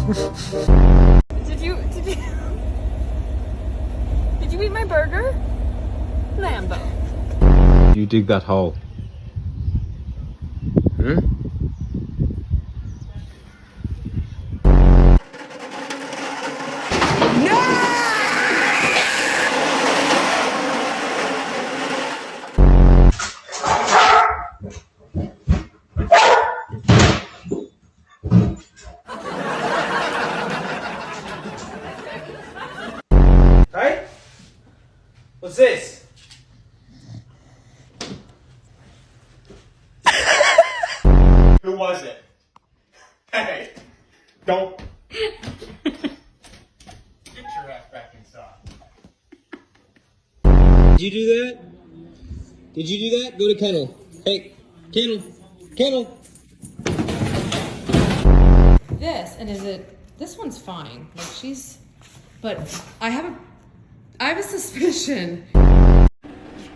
Did you did you eat my burger? Lambo. You dig that hole. Hmm? Hey? What's this? Who was it? Hey! Don't. Get your ass back inside. Did you do that? Did you do that? Go to kennel. Hey, kennel. Kennel. This, and is it, this one's fine. Like she's, but I have a suspicion.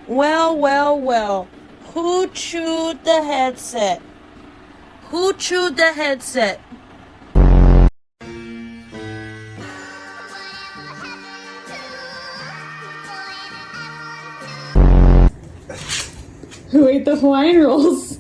Well, well, well. Who chewed the headset? Who chewed the headset? Who ate the Hawaiian rolls?